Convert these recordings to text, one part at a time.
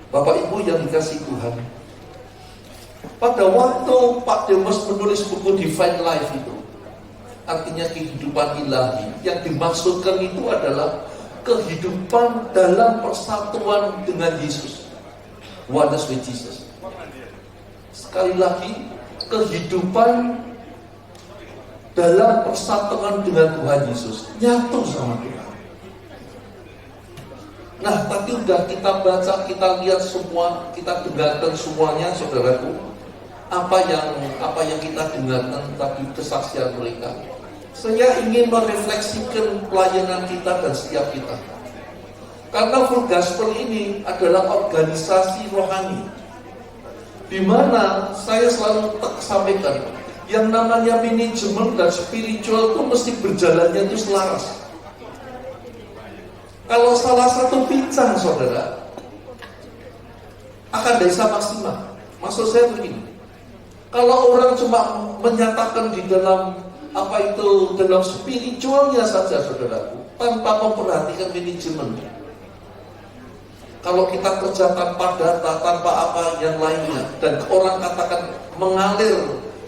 Bapak Ibu yang dikasih Tuhan, pada waktu Pak Demas menulis buku Divine Life itu, artinya kehidupan ilahi, yang dimaksudkan itu adalah kehidupan dalam persatuan dengan Yesus, oneness with Jesus. Sekali lagi, kehidupan dalam persatuan dengan Tuhan Yesus, nyatu sama Tuhan. Nah, tadi udah kita baca, kita lihat semua, kita dengarkan semuanya, saudaraku. Apa yang kita dengarkan tadi, kesaksian mereka. Saya ingin merefleksikan pelayanan kita dan setiap kita. Karena Full Gospel ini adalah organisasi rohani, di mana saya selalu sampaikan, yang namanya manajemen dan spiritual itu mesti berjalannya itu selaras. Kalau salah satu pincang, saudara, akan desa maksimal. Maksud saya begini, kalau orang cuma menyatakan di dalam dalam spiritualnya saja, saudaraku, tanpa memperhatikan manajemen. Kalau kita kerja tanpa data, tanpa apa yang lainnya, dan orang katakan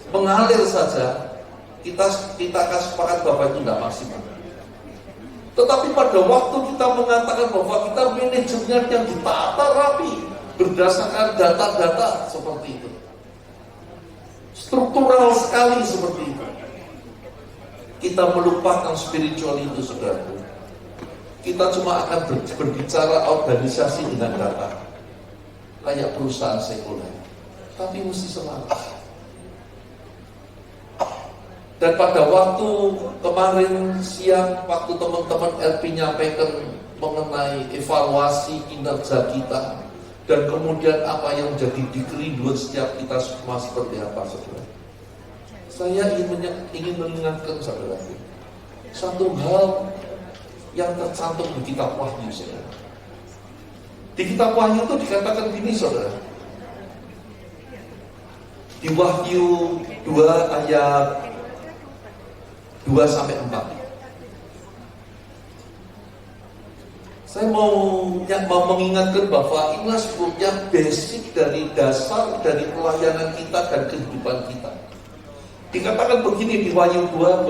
mengalir saja, kita akan sepakat bahwa itu tidak maksimal. Tetapi pada waktu kita mengatakan bahwa kita manajemennya yang ditata rapi berdasarkan data-data seperti itu, struktural sekali seperti itu, kita melupakan spiritual itu, saudaraku. Kita cuma akan berbicara organisasi dengan data, kayak perusahaan sekuler, tapi mesti selaras. Dan pada waktu kemarin siang, waktu teman-teman LP nyampaikan mengenai evaluasi kinerja kita, dan kemudian apa yang jadi kerinduan setiap kita semua seperti apa, saudara. Saya ingin mengingatkan saudara, satu hal yang tercantum di kitab Wahyu, saudara. Di kitab Wahyu itu dikatakan gini, saudara. Di Wahyu 2 ayat 2-4. Saya mau mengingatkan bahwa inilah sebetulnya basic dari dasar dari pelayanan kita dan kehidupan kita. Dikatakan begini di Wahyu 2-4.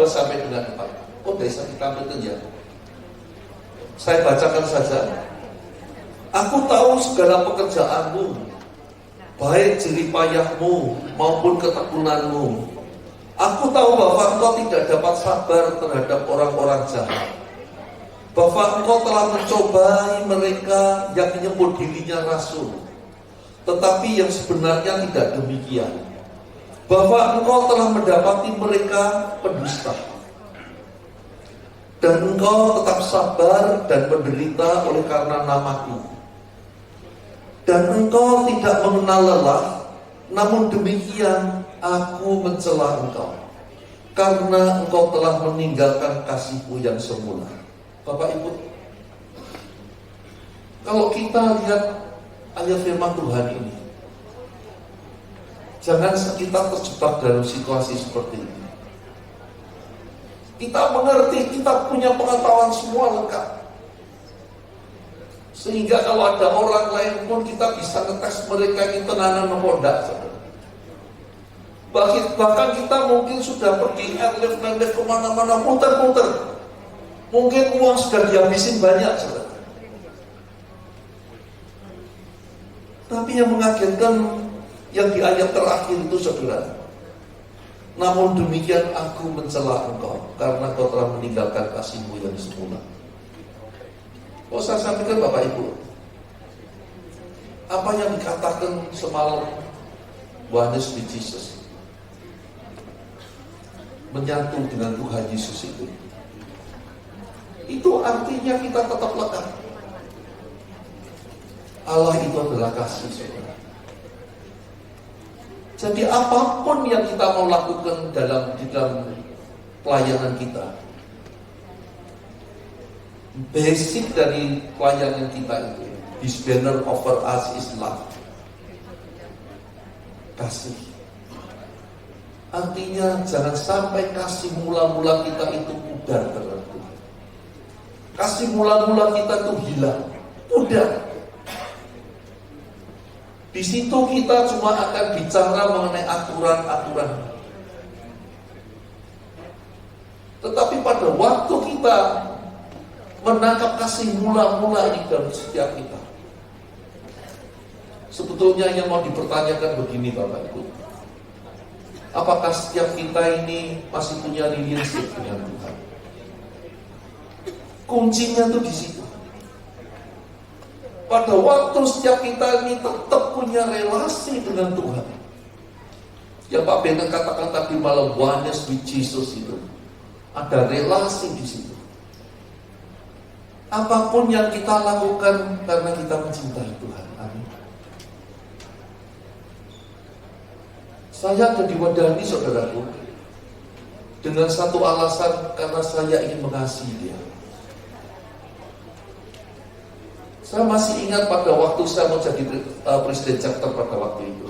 Oh, bisa kita ambil ya. Saya bacakan saja. Aku tahu segala pekerjaanmu, baik jerih payahmu maupun ketekunanmu. Aku tahu bahwa engkau tidak dapat sabar terhadap orang-orang jahat, bahwa engkau telah mencobai mereka yang menyebut dirinya rasul, tetapi yang sebenarnya tidak demikian, bahwa engkau telah mendapati mereka pendusta, dan engkau tetap sabar dan menderita oleh karena namaku, dan engkau tidak mengenal lelah. Namun demikian aku mencela engkau, karena engkau telah meninggalkan kasihmu yang semula. Bapak Ibu, kalau kita lihat ayat firman Tuhan ini, jangan kita terjebak dalam situasi seperti ini. Kita mengerti, kita punya pengetahuan semua lengkap, sehingga kalau ada orang lain pun kita bisa ngetes mereka kita nanan mengodak. Bahkan kita mungkin sudah pergi airlift kemana-mana, muter-muter. Mungkin uang sudah dihabisin banyak, saudara. Tapi yang mengagetkan yang di ayat terakhir itu, saudara. Namun demikian aku mencela engkau, karena kau telah meninggalkan kasihmu yang semula. Oh, saya sampaikan Bapak Ibu, apa yang dikatakan semalam oneness with Jesus, menyatu dengan Tuhan Yesus itu artinya kita tetap lekat. Allah itu adalah kasih, saudara. Jadi apapun yang kita mau lakukan dalam pelayanan kita, basic dari pelayanan kita itu, this banner over us is love, kasih. Artinya jangan sampai kasih mula-mula kita itu pudar terhadap Tuhan. Kasih mula-mula kita itu hilang, pudar. Di situ kita cuma akan bicara mengenai aturan-aturan. Tetapi pada waktu kita menangkap kasih mula-mula ini dalam setiap kita, sebetulnya yang mau dipertanyakan begini Bapak Ibu, apakah setiap kita ini masih punya relationship dengan Tuhan? Kuncinya tuh di situ. Pada waktu setiap kita ini tetap punya relasi dengan Tuhan, yang Pak Benteng katakan tadi malam, oneness with Jesus itu, ada relasi di situ. Apapun yang kita lakukan karena kita mencintai Tuhan. Amin. Saya ada diwadahi saudaraku dengan satu alasan, karena saya ingin mengasihi Dia. Saya masih ingat pada waktu saya menjadi presiden chapter pada waktu itu.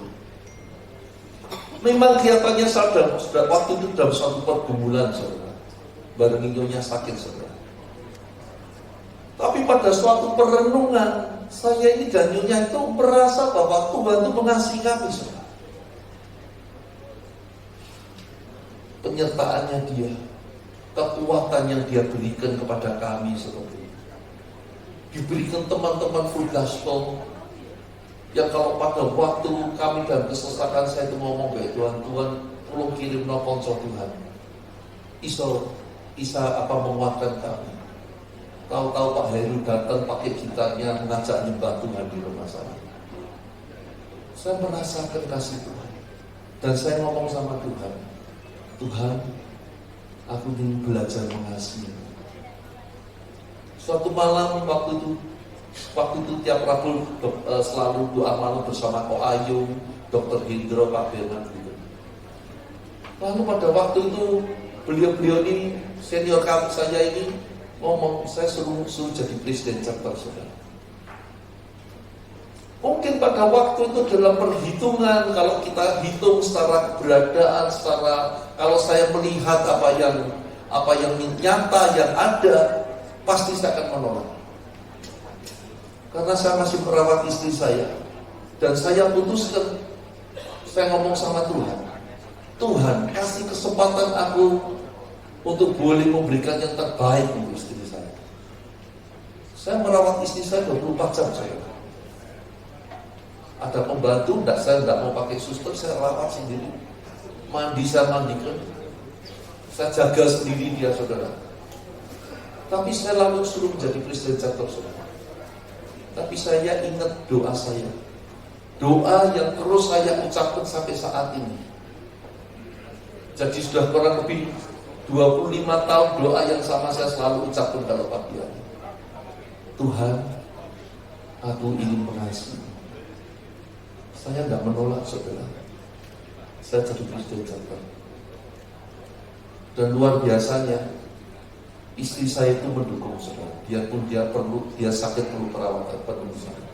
Memang kelihatannya saya sudah waktu itu dalam suatu pergumulan saudara, bareng nyonya sakit saudara. Tapi pada suatu perenungan, saya ini dan nyonya itu merasa bahwa Tuhan itu mengasihi kami saudara. Penyertaannya Dia, kekuatan yang Dia berikan kepada kami seperti itu. Diberikan teman-teman full gospel yang kalau pada waktu kami dalam kesesakan, saya itu ngomong ke Tuhan, Tuhan tolong kirim no konco Tuhan, Isa apa menguatkan kami. Tahu-tahu Pak Heru datang pakai gitarnya mengajak nyembah Tuhan di rumah saya. Saya merasakan kasih Tuhan, dan saya ngomong sama Tuhan, Tuhan, aku ingin belajar mengasihi. Suatu malam waktu itu tiap Rabu selalu doa malam bersama Ko Ayu, Dr. Hendro, Pak Bernard gitu. Lalu pada waktu itu beliau ini senior kami saya ini ngomong, saya suruh jadi presiden chapter saudara. Mungkin pada waktu itu dalam perhitungan, kalau kita hitung secara keberadaan, kalau saya melihat apa yang nyata yang ada, pasti saya akan menolak. Karena saya masih merawat istri saya, dan saya putuskan, saya ngomong sama Tuhan, Tuhan kasih kesempatan aku untuk boleh memberikan yang terbaik untuk istri saya. Saya merawat istri saya 24 jam saya. Ada pembantu, saya tidak mau pakai suster, saya rawat sendiri. Mandi saya mandikan, saya jaga sendiri dia saudara. Tapi saya lalu suruh menjadi presiden chapter saudara. Tapi saya ingat doa saya, doa yang terus saya ucapkan sampai saat ini. Jadi sudah kurang lebih 25 tahun doa yang sama saya selalu ucapkan kalau pagi hari. Tuhan, aku ingin mengasihi. Saya tidak menolak saudara. Saya jadi presiden chapter. Dan luar biasanya, istri saya itu mendukung saudara. Biarpun dia sakit perlu perawatan penuh saudara.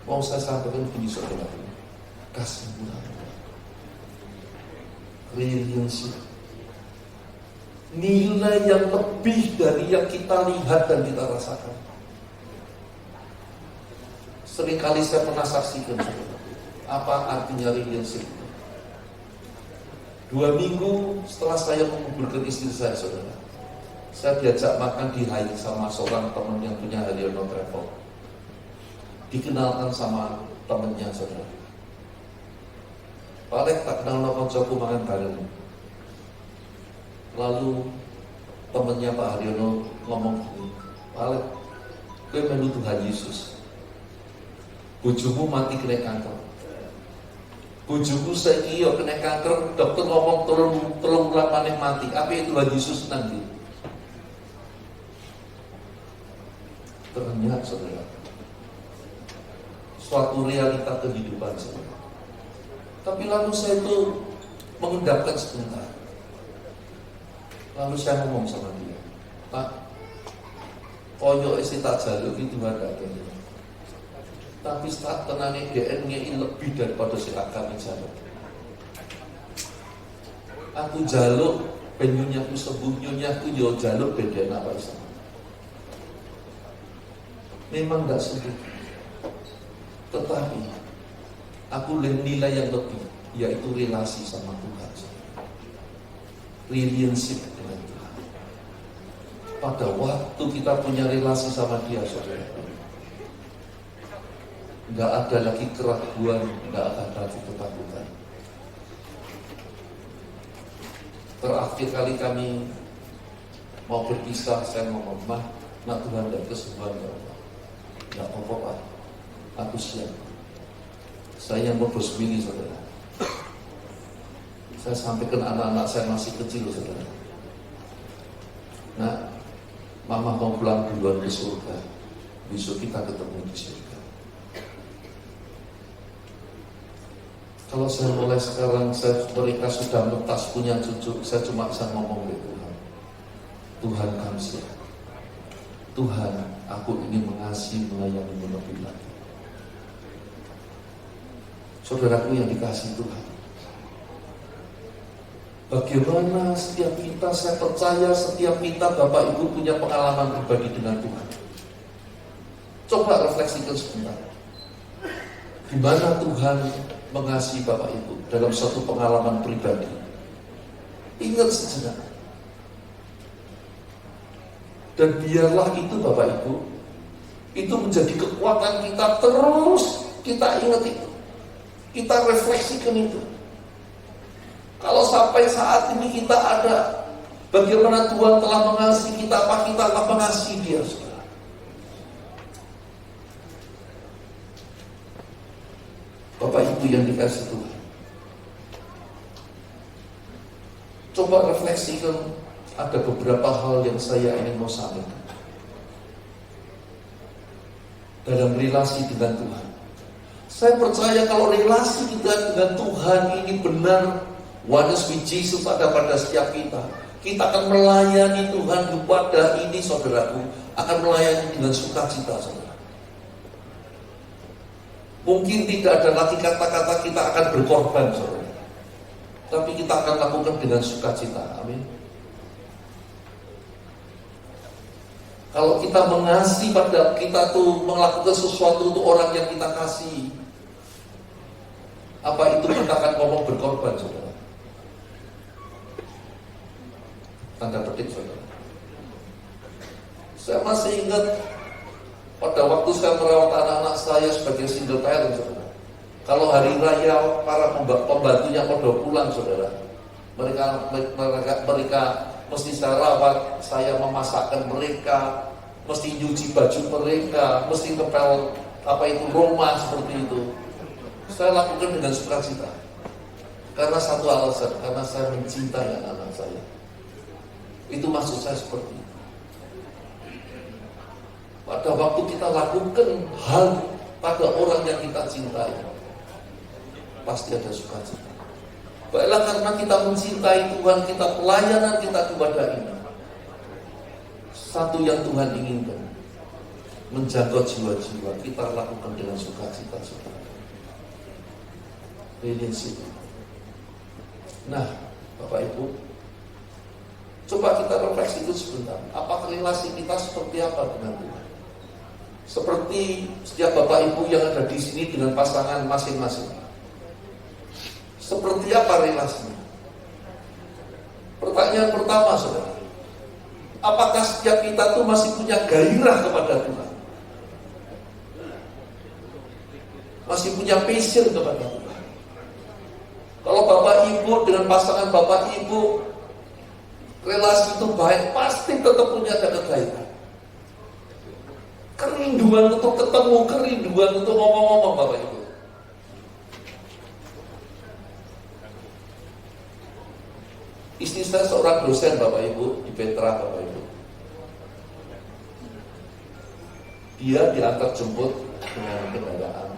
Mau saya sampaikan begini saudara, kasih murah, relationship, nilai yang lebih dari yang kita lihat dan kita rasakan. Seringkali saya pernah saksikan saudara, apa artinya relationship. 2 minggu setelah saya menguburkan istri saya saudara, saya diajak makan di Haiti sama seorang teman yang punya Haryono Travel. Dikenalkan sama temannya saudara. Pak Alek tak kenal no koncoku makan bareng. Lalu temannya Pak Haryono ngomong gini, Pak Alek, gue melu Tuhan Yesus, bojomu mati kena kanker. Bojoku saiki yo kena kanker, dokter ngomong tolong ulang maneh mati. Apa itu Tuhan Yesus nanti? Ternyata saudara, suatu realita kehidupan saudara. Tapi lalu saya itu mengendapkan sebentar. Lalu saya ngomong sama dia, Pak, koyo isi tak jaluk itu ada kayaknya. Tapi saat tenane DN-nya lebih daripada si kami jaluk. Aku jaluk penyunya aku sembuh, nyonya aku yo jaluk beda apa sama. Memang tidak sembuh. Tetapi aku nilai yang lebih, yaitu relasi sama Tuhan. Relationship dengan Tuhan. Pada waktu kita punya relasi sama Dia, saudara, nggak ada lagi keraguan, nggak ada lagi ketakutan. Terakhir kali kami mau berpisah, saya ngomong, nak Tuhan dan kesembuhan ya Allah. Nggak apa-apa Pak, aku siap. Saya yang bos mini, saudara. Saya sampaikan anak-anak saya masih kecil, saudara. Nah, Mama mau pulang duluan ke surga. Besok kita ketemu di surga. Kalau saya mulai sekarang, mereka sudah mentas punya cucu, saya cuma bisa ngomong ke Tuhan. Tuhan kami siap. Tuhan, aku ingin mengasihi, melayani lebih lagi. Saudaraku yang dikasihi Tuhan, bagaimana setiap kita, saya percaya setiap kita, Bapak Ibu punya pengalaman pribadi dengan Tuhan. Coba refleksikan sebentar. Di mana Tuhan mengasihi Bapak Ibu dalam suatu pengalaman pribadi. Ingat sejenak. Dan biarlah itu Bapak Ibu, itu menjadi kekuatan kita, terus kita ingat itu. Kita refleksikan itu. Kalau sampai saat ini kita ada, bagaimana Tuhan telah mengasihi kita, apa kita telah mengasihi Dia, saudara. Bapak Ibu yang dikasihi Tuhan, coba refleksikan, ada beberapa hal yang saya ingin mau sampaikan dalam relasi dengan Tuhan. Saya percaya kalau relasi kita dengan Tuhan ini benar, oneness with Jesus ada pada setiap kita, kita akan melayani Tuhan kepada ini, saudaraku, akan melayani dengan sukacita, saudara. Mungkin tidak ada lagi kata-kata kita akan berkorban, saudara, tapi kita akan lakukan dengan sukacita. Amin. Kalau kita mengasihi, pada kita tuh melakukan sesuatu untuk orang yang kita kasih, apa itu kita akan ngomong berkorban, saudara? Tanda petik, saudara. Saya masih ingat pada waktu saya merawat anak-anak saya sebagai single parent, saudara. Kalau hari raya para pembantunya pada pulang, saudara, mereka mesti saya rawat, saya memasakkan mereka, mesti nyuci baju mereka, mesti ngepel rumah seperti itu. Saya lakukan dengan sukacita. Karena satu alasan, karena saya mencintai anak-anak saya. Itu maksud saya seperti itu. Pada waktu kita lakukan hal pada orang yang kita cintai, pasti ada sukacita. Baiklah, karena kita mencintai Tuhan, kita pelayanan kita kepada ini. Satu yang Tuhan inginkan, menjaga jiwa-jiwa, kita lakukan dengan sukacita, saudara. Relationship. Nah, Bapak Ibu, coba kita refleksi itu sebentar. Apakah relasi kita seperti apa dengan Tuhan? Seperti setiap Bapak Ibu yang ada di sini dengan pasangan masing-masing. Seperti apa relasinya? Pertanyaan pertama, saudara, apakah setiap kita tuh masih punya gairah kepada Tuhan? Masih punya passion kepada Tuhan? Kalau Bapak Ibu dengan pasangan Bapak Ibu relasi itu baik, pasti tetap punya gairah. Kerinduan untuk ketemu, kerinduan untuk ngomong-ngomong, Bapak Ibu. Istri saya seorang dosen, Bapak Ibu, di Petra, Bapak Ibu. Dia diantar jemput dengan kendaraan.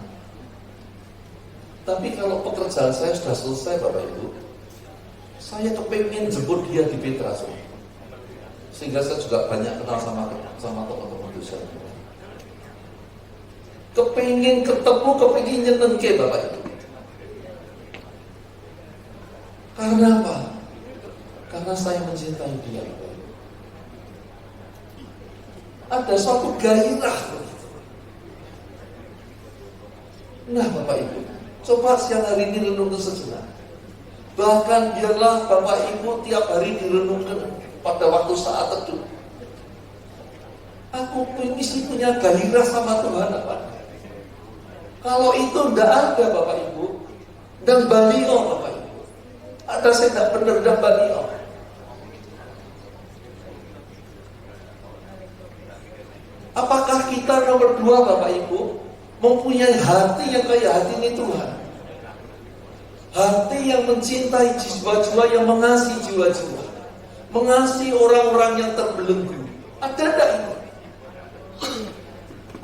Tapi kalau pekerjaan saya sudah selesai, Bapak Ibu, saya kepengen jemput dia di Petra, sehingga saya juga banyak kenal sama teman-teman dosen. Kepengen ketemu, kepengen nyenengke, Bapak Ibu. Karena apa? Karena saya mencintai dia, Bapak Ibu. Ada suatu gairah. Nah Bapak Ibu, coba siang hari ini renungkan sejenak. Bahkan biarlah Bapak Ibu tiap hari direnungkan pada waktu saat teduh. Aku mesti punya gairah sama Tuhan apa? Kalau itu tidak ada Bapak Ibu, dan baliho Bapak Ibu, ada saya tidak benar dan baliho. Apakah kita nomor 2 Bapak Ibu mempunyai hati yang kayak hati ini Tuhan? Hati yang mencintai jiwa-jiwa, yang mengasihi jiwa-jiwa, mengasihi orang-orang yang terbelenggu. Ada tidak itu?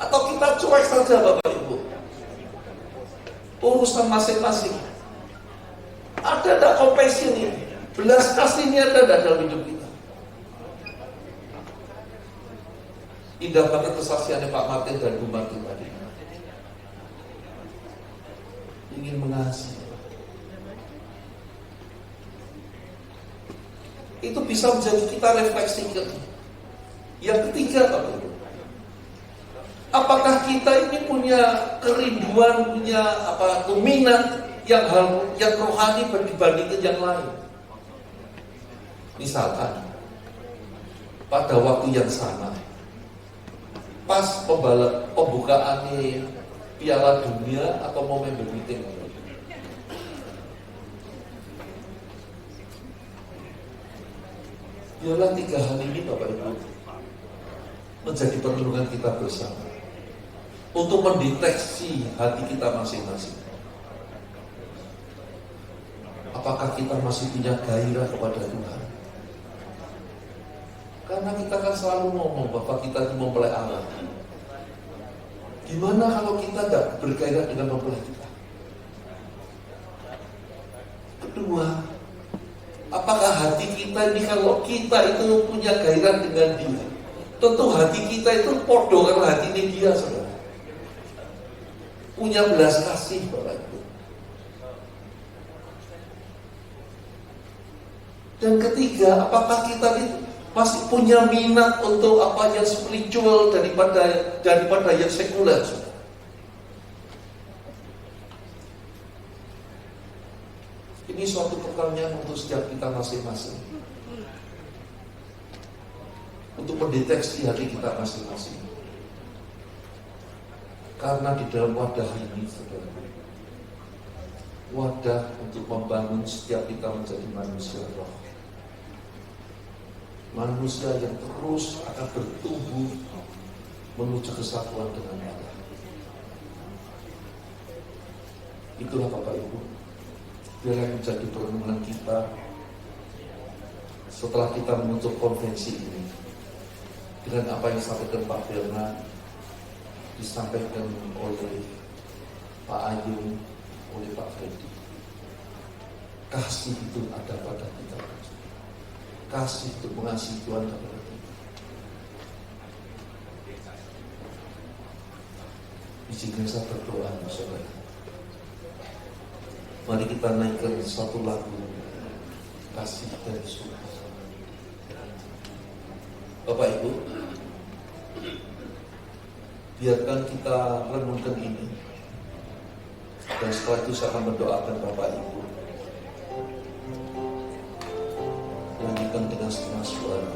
Atau kita cuek saja Bapak Ibu? Urusan masing-masing. Ada tidak compassion ini? Belas kasih ini ada tidak dalam hidup kita? Indah banget kesaksiannya Pak Martin dan Bu Martin tadi. Ingin mengasihi. Itu bisa menjadi kita refleksi. Yang ketiga, Bapak Ibu, apakah kita ini punya kerinduan, punya minat yang rohani dibandingkan yang lain? Misalkan pada waktu yang sama, pas pembukaan Piala Dunia atau momen meeting, biarlah 3 hal ini Bapak Ibu menjadi perlindungan kita bersama untuk mendeteksi hati kita masing-masing. Apakah kita masih punya gairah kepada Tuhan? Karena kita kan selalu ngomong bahwa kita itu mempelai Allah. Gimana kalau kita tidak bergairah dengan mempelai kita? Kedua, apakah hati kita ini, kalau kita itu punya gairah dengan Dia, tentu hati kita itu podo karena hati ini Dia, saudara. Punya belas kasih Bapak Ibu. Dan ketiga, apakah kita itu masih punya minat untuk apa yang spiritual daripada yang sekuler, saudara? Ini suatu pertanyaan untuk setiap kita masing-masing, untuk mendeteksi hati kita masing-masing. Karena di dalam wadah ini, saudara, wadah untuk membangun setiap kita menjadi manusia roh, manusia yang terus akan bertumbuh menuju kesatuan dengan Allah. Itulah Bapak Ibu, biarlah menjadi perenungan kita setelah kita menutup konvensi ini dengan apa yang disampaikan Pak Bernard, disampaikan oleh Pak Ayu, oleh Pak Freddy. Kasih itu ada pada kita. Kasih untuk mengasihi Tuhan kepada kita. Izinkan saya berdoa, saudara. Mari kita naikkan satu lagu kasih dan syukur. Bapak Ibu, biarkan kita renungkan ini, dan setelah itu saya akan mendoakan Bapak Ibu. Nyanyikan dengan setengah suara.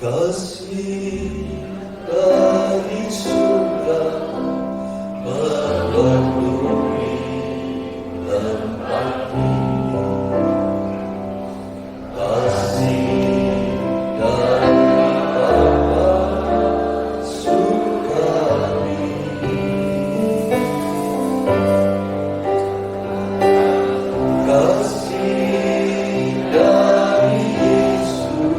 Kasih dari surga memenuhi tempat ini. Kasih dari Bapa surga ini. Kasih dari Yesus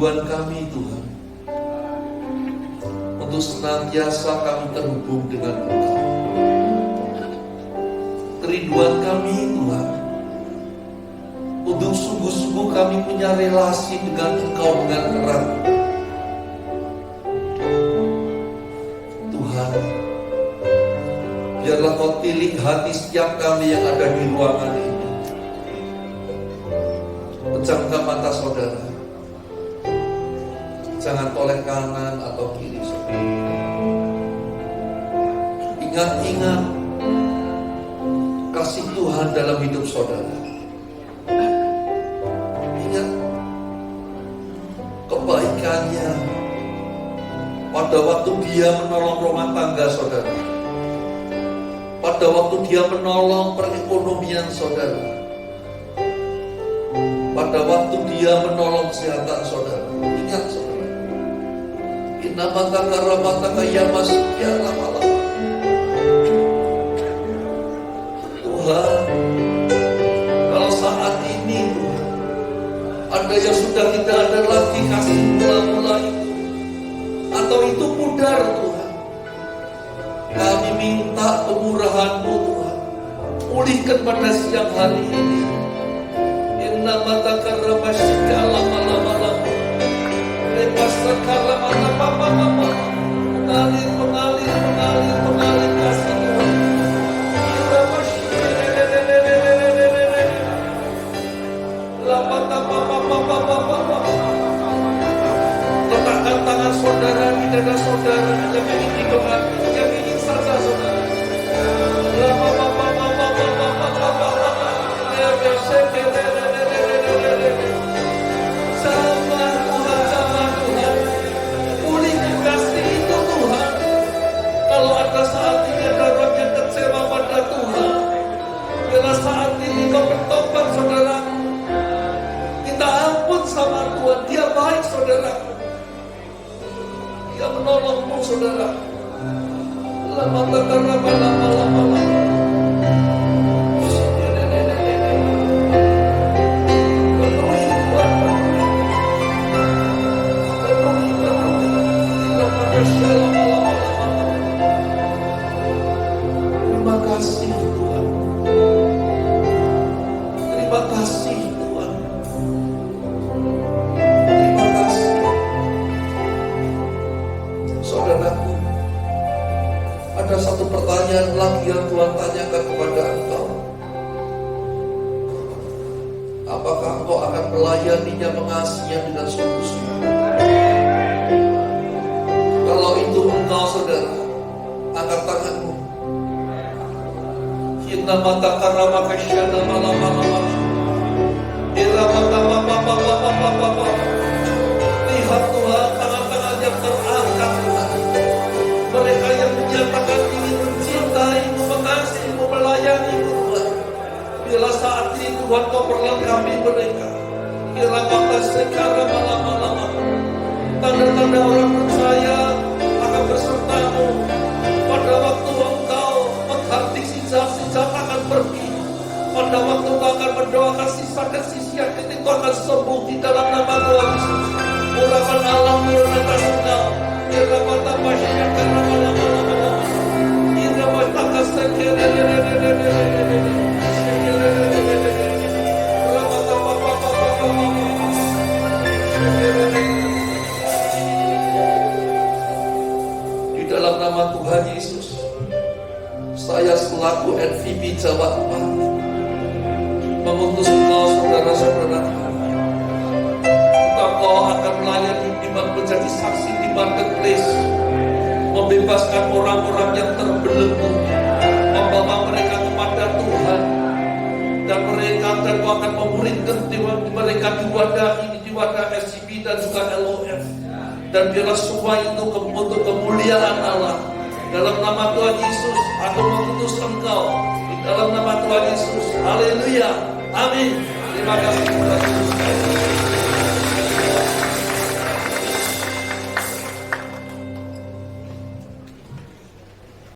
kerinduan kami Tuhan, untuk senantiasa kami terhubung dengan Engkau. Kerinduan kami Tuhan, untuk sungguh-sungguh kami punya relasi dengan Engkau dengan erat. Tuhan, biarlah Kau tilik hati setiap kami yang ada di ruangan ini. Pejamkan mata saudara, jangan toleh kanan atau kiri saudara. Ingat-ingat kasih Tuhan dalam hidup saudara. Ingat kebaikannya pada waktu Dia menolong rumah tangga saudara, pada waktu Dia menolong perekonomian saudara, pada waktu Dia menolong kesehatan saudara. Ingat saudara, inamata karamata kayamas lama-lama. Tuhan, kalau saat ini Tuhan, ada yang sudah tidak ada lagi kasih mula-mula itu, atau itu pudar Tuhan, kami minta kemurahan-Mu Tuhan, pulihkan pada siang hari ini. Inamata karamashika lama-lama, lepaskan karamata papa-papa, mengalir kasih Tuhan. Letakkan tangan saudara di dada saudara yang ingin didoakan, yang ingin saja saudara. Sama Tuhan, pulihkan kasih itu Tuhan. Kalau ada saat ini ada orang yang kecewa pada Tuhan, bila saat ini kau bertobat saudara, minta ampun sama Tuhan. Dia baik saudara, Dia menolongmu saudara. Lama-lama. Terima kasih Tuhan. Terima kasih Tuhan. Terima kasih. Saudaraku, ada satu pertanyaan lagi yang Tuhan tanyakan kepada engkau. Apakah engkau akan melayaninya, mengasihinya dengan sungguh-sungguh? Kalau itu engkau saudara, angkat tanganmu. Inna mata karama kasyana malam-malam. Lihat Tuhan, tangan-tangan yang terangkat Tuhan. Mereka yang menyatakan ingin mencintai-Mu, mengasihi-Mu, melayani-Mu Tuhan. Bila saat ini Tuhan Kau perlengkapi mereka. Kira mata sekarang malam-malam. Tanda-tanda orang percaya akan berserta-Mu. Pada waktu Engkau menghardik sisa-sisa akan pergi. Pada waktu Engkau akan mendoakan sisa dan sisi yang itu akan sembuh di dalam nama Tuhan Yesus. Urapan Allah turun atas Engkau. Kira mata masyarakat karena malam-malam. Kira mata di dalam nama Tuhan Yesus, saya selaku NVP Jawa 4 mengutus engkau saudara-saudara, engkau akan melayani menjadi saksi di marketplace, membebaskan orang-orang yang terbelenggu, membawa mereka kepada Tuhan, dan mereka akan memuridkan mereka di wadah ini, di wadah SCB dan juga LOF, dan biarlah semua itu untuk kemuliaan Allah. Dalam nama Tuhan Yesus, aku mengutus engkau di dalam nama Tuhan Yesus. Haleluya, amin. Terima kasih Tuhan Yesus.